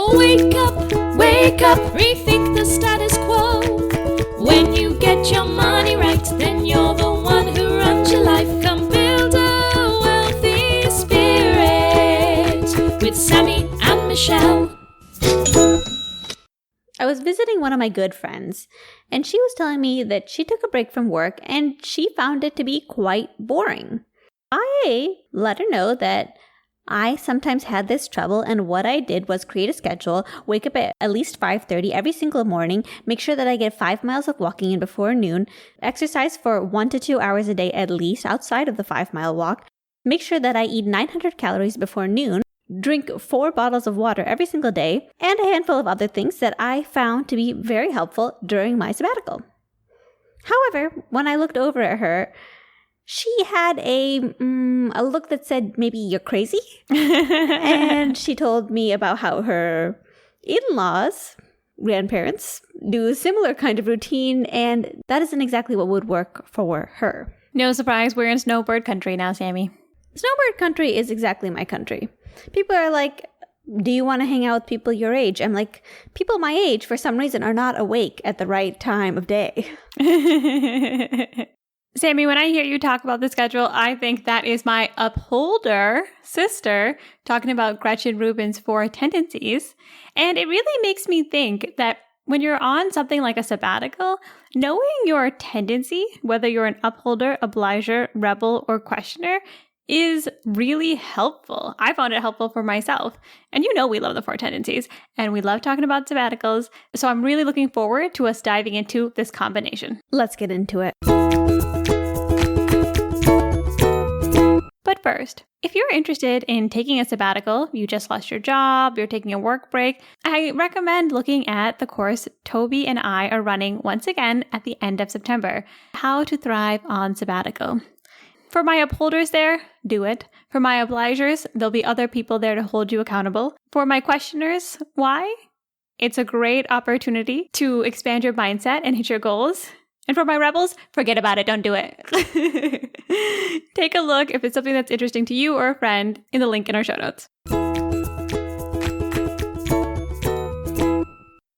Wake up, rethink the status quo. When you get your money right, then you're the one who runs your life. Come build a wealthy spirit with Sammy and Michelle. I was visiting one of my good friends, and she was telling me that she took a break from work and she found it to be quite boring. I let her know that I sometimes had this trouble, and what I did was create a schedule, wake up at least 5:30 every single morning, make sure that I get 5 miles of walking in before noon, exercise for 1 to 2 hours a day at least outside of the 5-mile walk, make sure that I eat 900 calories before noon, drink 4 bottles of water every single day, and a handful of other things that I found to be very helpful during my sabbatical. However, when I looked over at her, she had a look that said, maybe you're crazy. And she told me about how her in-laws, grandparents, do a similar kind of routine, and that isn't exactly what would work for her. No surprise, we're in snowbird country now, Sammy. Snowbird country is exactly my country. People are like, do you want to hang out with people your age? I'm like, people my age, for some reason, are not awake at the right time of day. Sammy, when I hear you talk about the schedule, I think that is my Upholder sister talking about Gretchen Rubin's 4 tendencies. And it really makes me think that when you're on something like a sabbatical, knowing your tendency, whether you're an upholder, obliger, rebel, or questioner, is really helpful. I found it helpful for myself. And you know we love the 4 tendencies, and we love talking about sabbaticals. So I'm really looking forward to us diving into this combination. Let's get into it. But first, if you're interested in taking a sabbatical, you just lost your job, you're taking a work break, I recommend looking at the course Toby and I are running once again at the end of September, How to Thrive on Sabbatical. For my upholders there, do it. For my obligers, there'll be other people there to hold you accountable. For my questioners, why? It's a great opportunity to expand your mindset and hit your goals. And for my rebels, forget about it, don't do it. Take a look if it's something that's interesting to you or a friend in the link in our show notes.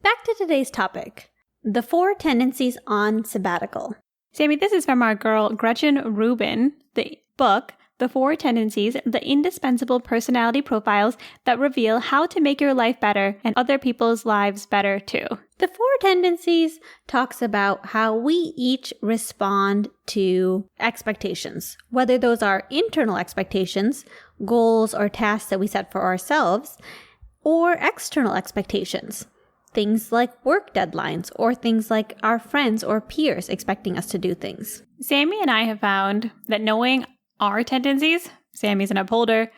Back to today's topic, the 4 tendencies on sabbatical. Sammy, this is from our girl Gretchen Rubin, the book, The 4 Tendencies, the indispensable personality profiles that reveal how to make your life better and other people's lives better too. The 4 tendencies talks about how we each respond to expectations, whether those are internal expectations, goals or tasks that we set for ourselves, or external expectations. Things like work deadlines or things like our friends or peers expecting us to do things. Sammy and I have found that knowing our tendencies, Sammy's an upholder,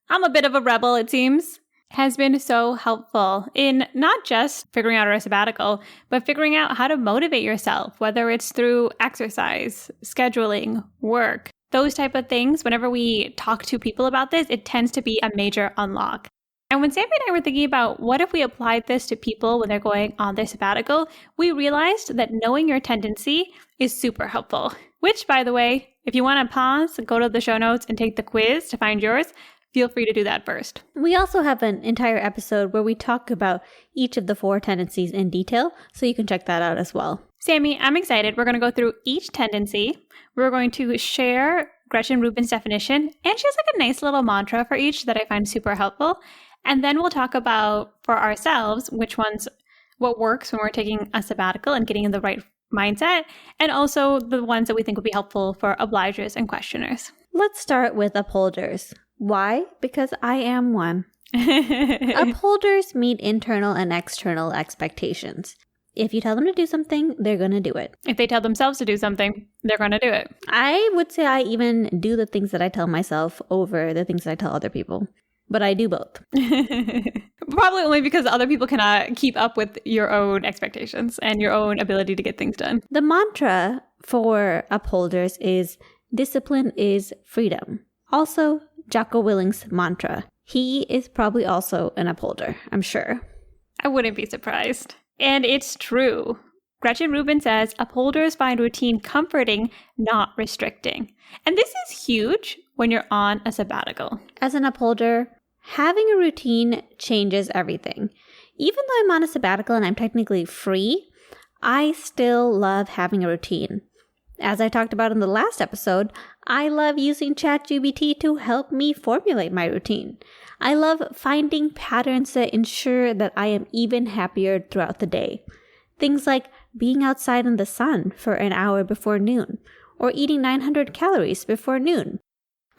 I'm a bit of a rebel it seems, has been so helpful in not just figuring out our sabbatical, but figuring out how to motivate yourself, whether it's through exercise, scheduling, work, those type of things. Whenever we talk to people about this, it tends to be a major unlock. And when Sammy and I were thinking about what if we applied this to people when they're going on their sabbatical, we realized that knowing your tendency is super helpful. Which, by the way, if you want to pause, go to the show notes and take the quiz to find yours, feel free to do that first. We also have an entire episode where we talk about each of the 4 tendencies in detail, so you can check that out as well. Sammy, I'm excited. We're going to go through each tendency. We're going to share Gretchen Rubin's definition, and she has like a nice little mantra for each that I find super helpful. And then we'll talk about, for ourselves, what works when we're taking a sabbatical and getting in the right mindset, and also the ones that we think would be helpful for obligers and questioners. Let's start with upholders. Why? Because I am one. Upholders meet internal and external expectations. If you tell them to do something, they're going to do it. If they tell themselves to do something, they're going to do it. I would say I even do the things that I tell myself over the things that I tell other people. But I do both. Probably only because other people cannot keep up with your own expectations and your own ability to get things done. The mantra for upholders is discipline is freedom. Also, Jocko Willink's mantra. He is probably also an upholder, I'm sure. I wouldn't be surprised. And it's true. Gretchen Rubin says, upholders find routine comforting, not restricting. And this is huge when you're on a sabbatical. As an upholder, Having a routine changes everything. Even though I'm on a sabbatical and I'm technically free, I still love having a routine. As I talked about in the last episode, I love using ChatGPT to help me formulate my routine. I love finding patterns that ensure that I am even happier throughout the day. Things like being outside in the sun for an hour before noon, or eating 900 calories before noon.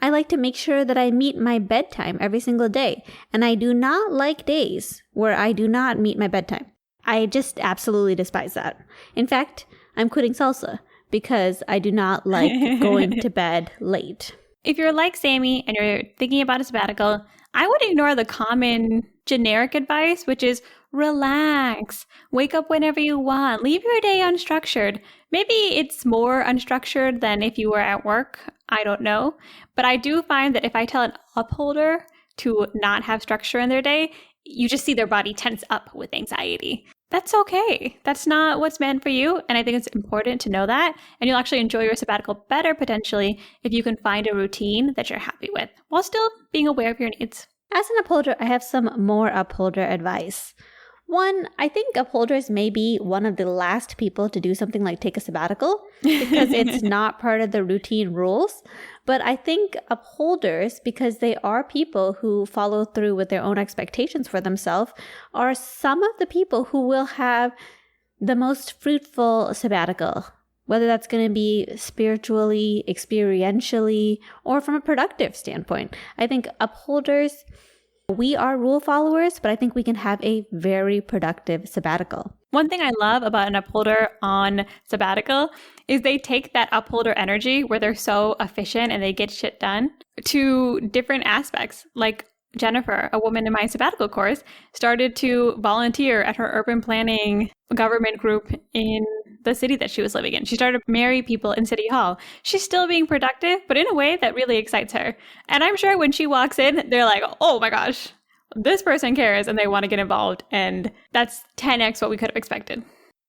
I like to make sure that I meet my bedtime every single day, and I do not like days where I do not meet my bedtime. I just absolutely despise that. In fact, I'm quitting salsa because I do not like going to bed late. If you're like Sammy and you're thinking about a sabbatical, I would ignore the common generic advice, which is relax, wake up whenever you want, leave your day unstructured. Maybe it's more unstructured than if you were at work. I don't know. But I do find that if I tell an upholder to not have structure in their day, you just see their body tense up with anxiety. That's okay. That's not what's meant for you. And I think it's important to know that. And you'll actually enjoy your sabbatical better potentially if you can find a routine that you're happy with while still being aware of your needs. As an upholder, I have some more upholder advice. One, I think upholders may be one of the last people to do something like take a sabbatical because it's not part of the routine rules. But I think upholders, because they are people who follow through with their own expectations for themselves, are some of the people who will have the most fruitful sabbatical, whether that's going to be spiritually, experientially, or from a productive standpoint. I think upholders, we are rule followers, but I think we can have a very productive sabbatical. One thing I love about an upholder on sabbatical is they take that upholder energy where they're so efficient and they get shit done to different aspects. Like Jennifer, a woman in my sabbatical course, started to volunteer at her urban planning government group in the city that she was living in. She started to marry people in City Hall. She's still being productive, but in a way that really excites her. And I'm sure when she walks in, they're like, oh my gosh, this person cares and they want to get involved. And that's 10x what we could have expected.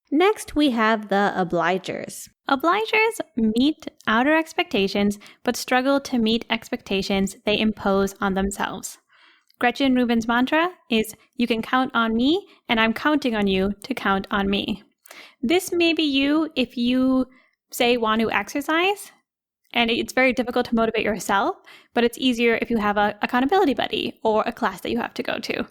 Next, we have the obligers. Obligers meet outer expectations, but struggle to meet expectations they impose on themselves. Gretchen Rubin's mantra is, you can count on me, and I'm counting on you to count on me. This may be you if you, say, want to exercise, and it's very difficult to motivate yourself, but it's easier if you have an accountability buddy or a class that you have to go to.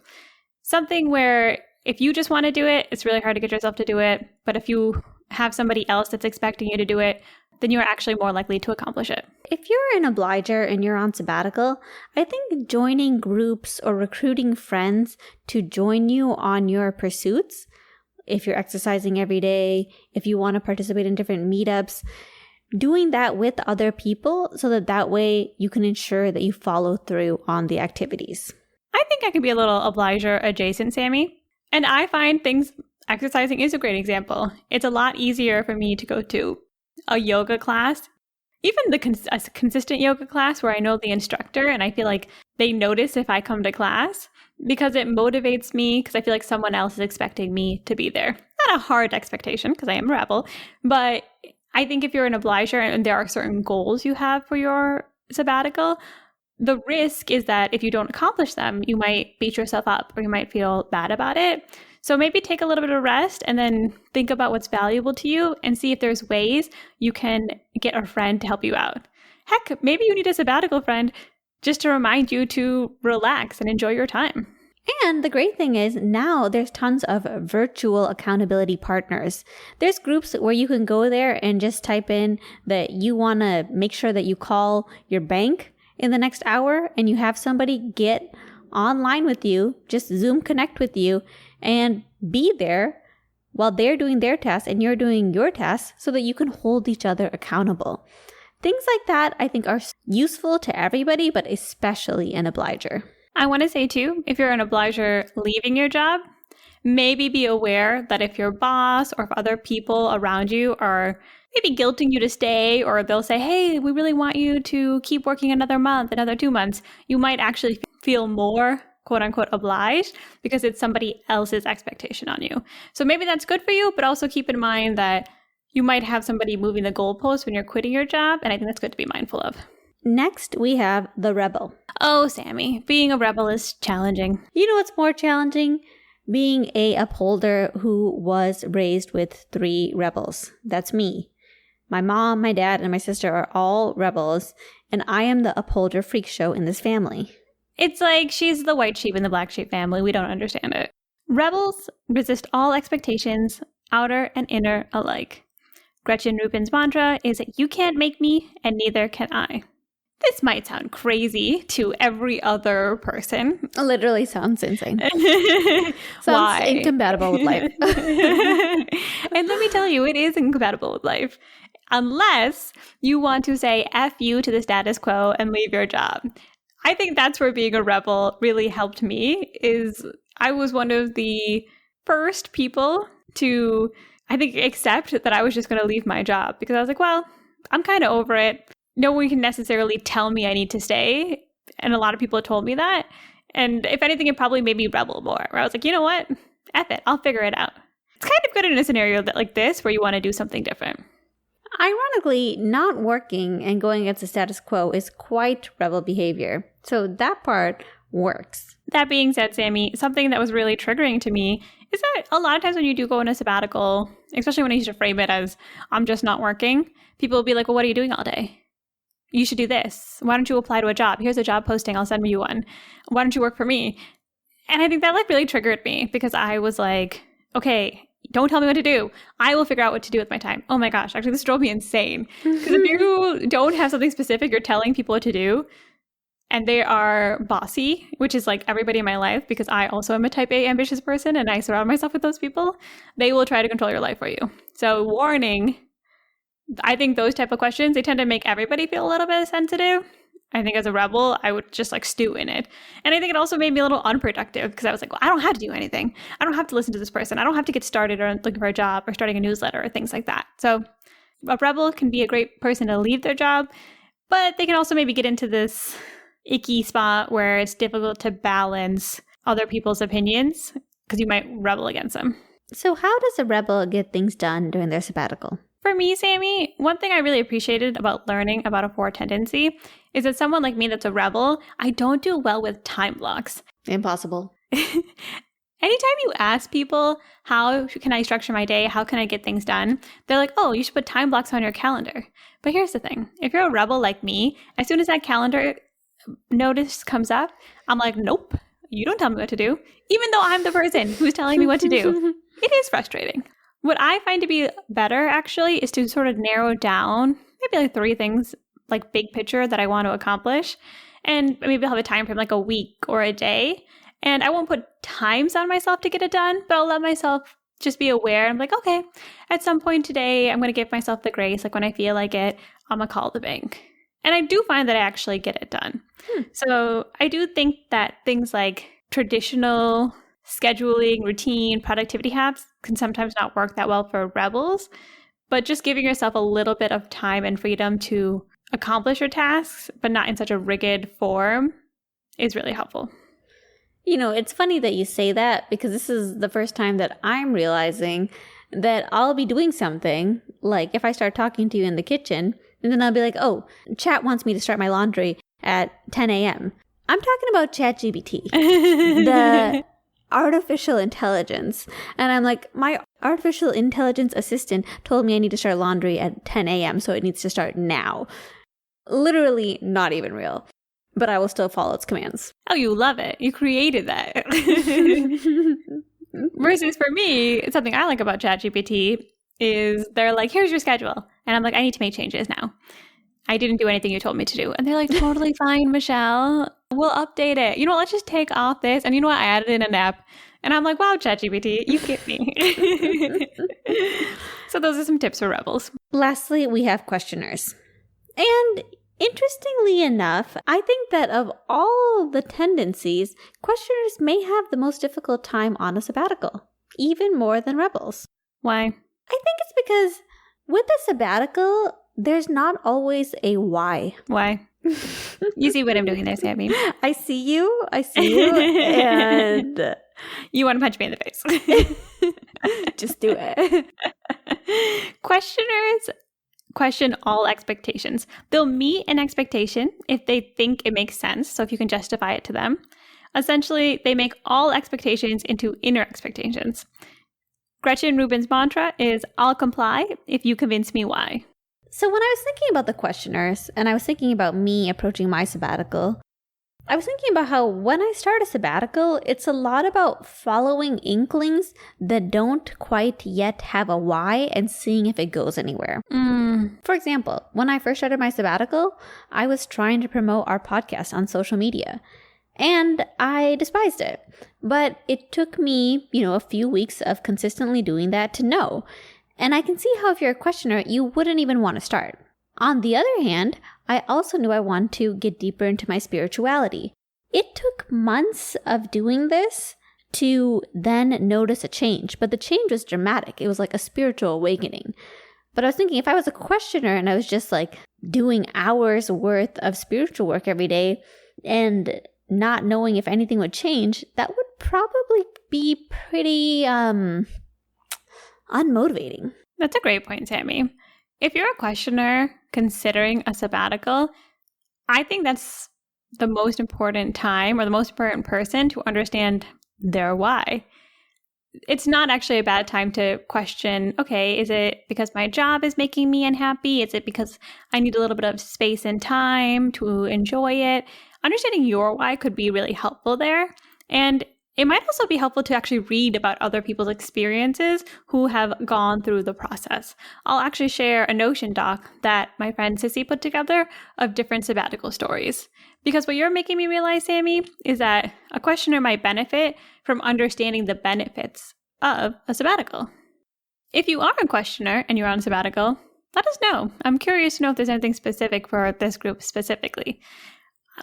Something where if you just want to do it, it's really hard to get yourself to do it, but if you have somebody else that's expecting you to do it, then you're actually more likely to accomplish it. If you're an obliger and you're on sabbatical, I think joining groups or recruiting friends to join you on your pursuits, if you're exercising every day, if you want to participate in different meetups, doing that with other people so that way you can ensure that you follow through on the activities. I think I can be a little obliger adjacent, Sammy. And I find exercising is a great example. It's a lot easier for me to go to a yoga class, even a consistent yoga class where I know the instructor and I feel like they notice if I come to class because it motivates me because I feel like someone else is expecting me to be there. Not a hard expectation because I am a rebel, but I think if you're an obliger and there are certain goals you have for your sabbatical, the risk is that if you don't accomplish them, you might beat yourself up or you might feel bad about it. So maybe take a little bit of rest and then think about what's valuable to you and see if there's ways you can get a friend to help you out. Heck, maybe you need a sabbatical friend just to remind you to relax and enjoy your time. And the great thing is now there's tons of virtual accountability partners. There's groups where you can go there and just type in that you want to make sure that you call your bank in the next hour and you have somebody get online with you, just Zoom connect with you and be there while they're doing their tasks and you're doing your tasks so that you can hold each other accountable. Things like that I think are useful to everybody, but especially an obliger. I want to say too, if you're an obliger leaving your job, maybe be aware that if your boss or if other people around you are maybe guilting you to stay, or they'll say, hey, we really want you to keep working another month, another 2 months, you might actually feel more quote unquote obliged because it's somebody else's expectation on you. So maybe that's good for you, but also keep in mind that you might have somebody moving the goalposts when you're quitting your job. And I think that's good to be mindful of. Next, we have the rebel. Oh, Sammy, being a rebel is challenging. You know what's more challenging? Being a upholder who was raised with 3 rebels. That's me. My mom, my dad, and my sister are all rebels, and I am the upholder freak show in this family. It's like she's the white sheep in the black sheep family. We don't understand it. Rebels resist all expectations, outer and inner alike. Gretchen Rubin's mantra is, "You can't make me, and neither can I." This might sound crazy to every other person. It literally sounds insane. Sounds Why? incompatible with life. And let me tell you, it is incompatible with life. Unless you want to say F you to the status quo and leave your job. I think that's where being a rebel really helped me, is I was one of the first people to, I think, accept that I was just going to leave my job, because I was like, well, I'm kind of over it. No one can necessarily tell me I need to stay. And a lot of people told me that. And if anything, it probably made me rebel more, where I was like, you know what? F it. I'll figure it out. It's kind of good in a scenario that like this, where you want to do something different. Ironically, not working and going against the status quo is quite rebel behavior. So that part works. That being said, Sammy, something that was really triggering to me is that a lot of times when you do go on a sabbatical, especially when I used to frame it as I'm just not working, people will be like, well, what are you doing all day? You should do this. Why don't you apply to a job? Here's a job posting. I'll send you one. Why don't you work for me? And I think that like really triggered me, because I was like, okay, don't tell me what to do. I will figure out what to do with my time. Oh my gosh, actually this drove me insane. Because if you don't have something specific you're telling people what to do, and they are bossy, which is like everybody in my life, because I also am a type A ambitious person and I surround myself with those people, they will try to control your life for you. So warning, I think those type of questions, they tend to make everybody feel a little bit sensitive. I think as a rebel, I would just like stew in it. And I think it also made me a little unproductive, because I was like, well, I don't have to do anything. I don't have to listen to this person. I don't have to get started or looking for a job or starting a newsletter or things like that. So a rebel can be a great person to leave their job, but they can also maybe get into this icky spot where it's difficult to balance other people's opinions, because you might rebel against them. So how does a rebel get things done during their sabbatical? For me, Sammy, one thing I really appreciated about learning about a 4 tendency is that someone like me that's a rebel, I don't do well with time blocks. Impossible. Anytime you ask people, how can I structure my day? How can I get things done? They're like, oh, you should put time blocks on your calendar. But here's the thing. If you're a rebel like me, as soon as that calendar notice comes up, I'm like, nope, you don't tell me what to do. Even though I'm the person who's telling me what to do. It is frustrating. What I find to be better, actually, is to sort of narrow down maybe like 3 things, like big picture, that I want to accomplish. And maybe I'll have a time frame like a week or a day. And I won't put times on myself to get it done, but I'll let myself just be aware. I'm like, okay, at some point today, I'm going to give myself the grace. Like when I feel like it, I'm going to call the bank. And I do find that I actually get it done. So I do think that things like traditional scheduling, routine, productivity hacks can sometimes not work that well for rebels, but just giving yourself a little bit of time and freedom to accomplish your tasks, but not in such a rigid form, is really helpful. You know, it's funny that you say that, because this is the first time that I'm realizing that I'll be doing something, like if I start talking to you in the kitchen, and then I'll be like, oh, chat wants me to start my laundry at 10 a.m. I'm talking about ChatGPT, the artificial intelligence. And I'm like, my artificial intelligence assistant told me I need to start laundry at 10 a.m., so it needs to start now. Literally not even real. But I will still follow its commands. Oh, you love it. You created that. Versus for me, something I like about ChatGPT is they're like, here's your schedule. And I'm like, I need to make changes now. I didn't do anything you told me to do. And they're like, totally fine, Michelle. We'll update it. You know what? Let's just take off this. And you know what? I added in a nap. And I'm like, wow, ChatGPT, you get me. So those are some tips for rebels. Lastly, we have questioners. And interestingly enough, I think that of all the tendencies, questioners may have the most difficult time on a sabbatical, even more than rebels. Why? I think it's because with a sabbatical, there's not always a why. Why? You see what I'm doing there, Sammy. I see you, and you want to punch me in the face. Just do it. Questioners question all expectations. They'll meet an expectation if they think it makes sense, so if you can justify it to them. Essentially, they make all expectations into inner expectations. Gretchen Rubin's mantra is, I'll comply if you convince me why. So when I was thinking about the questioners, and I was thinking about me approaching my sabbatical, I was thinking about how when I start a sabbatical, it's a lot about following inklings that don't quite yet have a why and seeing if it goes anywhere. For example, when I first started my sabbatical, I was trying to promote our podcast on social media. And I despised it. But it took me, a few weeks of consistently doing that to know. And I can see how if you're a questioner, you wouldn't even want to start. On the other hand, I also knew I wanted to get deeper into my spirituality. It took months of doing this to then notice a change, but the change was dramatic. It was like a spiritual awakening. But I was thinking if I was a questioner and I was just like doing hours worth of spiritual work every day and not knowing if anything would change, that would probably be pretty unmotivating. That's a great point, Sammy. If you're a questioner considering a sabbatical, I think that's the most important time or the most important person to understand their why. It's not actually a bad time to question, okay, is it because my job is making me unhappy? Is it because I need a little bit of space and time to enjoy it? Understanding your why could be really helpful there. And it might also be helpful to actually read about other people's experiences who have gone through the process. I'll actually share a Notion doc that my friend Sissy put together of different sabbatical stories. Because what you're making me realize, Sammy, is that a questioner might benefit from understanding the benefits of a sabbatical. If you are a questioner and you're on sabbatical, let us know. I'm curious to know if there's anything specific for this group specifically.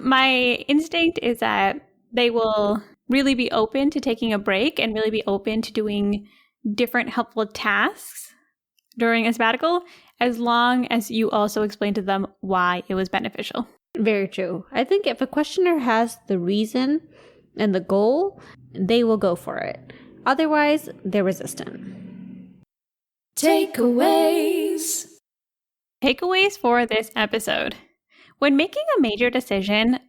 My instinct is that they will really be open to taking a break and really be open to doing different helpful tasks during a sabbatical, as long as you also explain to them why it was beneficial. Very true. I think if a questioner has the reason and the goal, they will go for it. Otherwise, they're resistant. Takeaways. Takeaways for this episode. When making a major decision,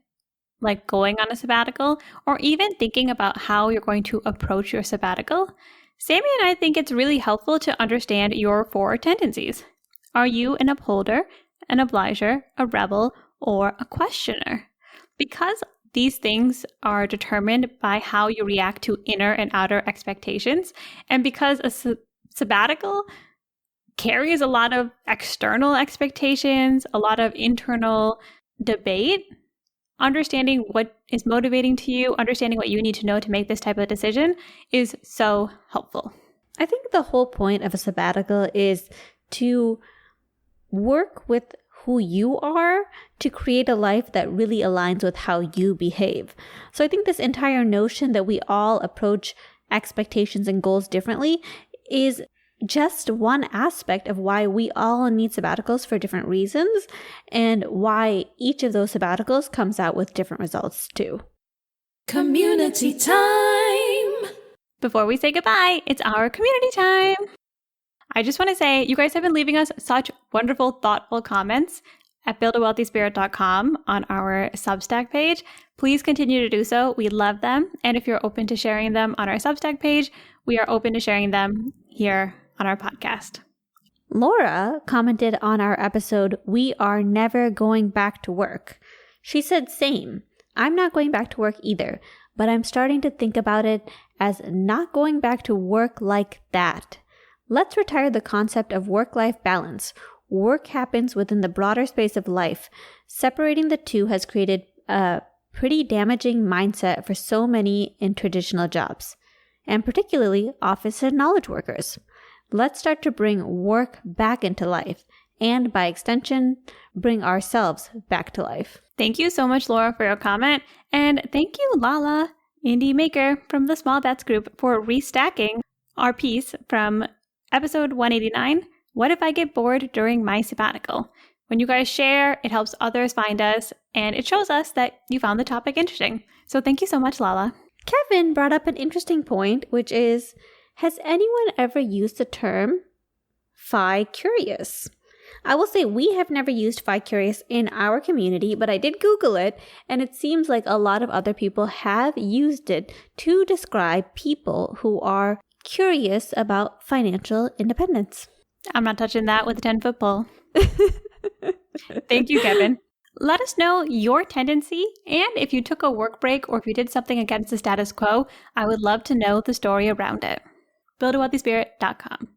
like going on a sabbatical, or even thinking about how you're going to approach your sabbatical, Sammy and I think it's really helpful to understand your 4 tendencies. Are you an upholder, an obliger, a rebel, or a questioner? Because these things are determined by how you react to inner and outer expectations, and because a sabbatical carries a lot of external expectations, a lot of internal debate, understanding what is motivating to you, understanding what you need to know to make this type of decision is so helpful. I think the whole point of a sabbatical is to work with who you are to create a life that really aligns with how you behave. So I think this entire notion that we all approach expectations and goals differently is just one aspect of why we all need sabbaticals for different reasons and why each of those sabbaticals comes out with different results too. Community time. Before we say goodbye, it's our community time. I just want to say you guys have been leaving us such wonderful, thoughtful comments at buildawealthyspirit.com on our Substack page. Please continue to do so. We love them. And if you're open to sharing them on our Substack page, we are open to sharing them here on our podcast. Laura commented on our episode, "We are never going back to work." She said, "Same. I'm not going back to work either, but I'm starting to think about it as not going back to work like that. Let's retire the concept of work-life balance. Work happens within the broader space of life. Separating the two has created a pretty damaging mindset for so many in traditional jobs, and particularly office and knowledge workers. Let's start to bring work back into life, and by extension, bring ourselves back to life." Thank you so much, Laura, for your comment. And thank you, Lala, indie maker from the Small Bets group, for restacking our piece from episode 189, What If I Get Bored During My Sabbatical? When you guys share, it helps others find us, and it shows us that you found the topic interesting. So thank you so much, Lala. Kevin brought up an interesting point, which is, has anyone ever used the term fi-curious? I will say we have never used Fi-Curious in our community, but I did Google it, and it seems like a lot of other people have used it to describe people who are curious about financial independence. I'm not touching that with a 10-foot pole. Thank you, Kevin. Let us know your tendency, and if you took a work break or if you did something against the status quo, I would love to know the story around it. buildawealthyspirit.com.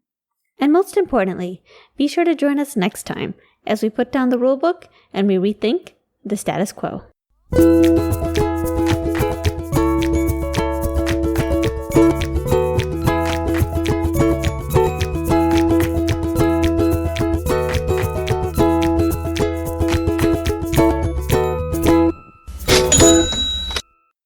And most importantly, be sure to join us next time as we put down the rulebook and we rethink the status quo.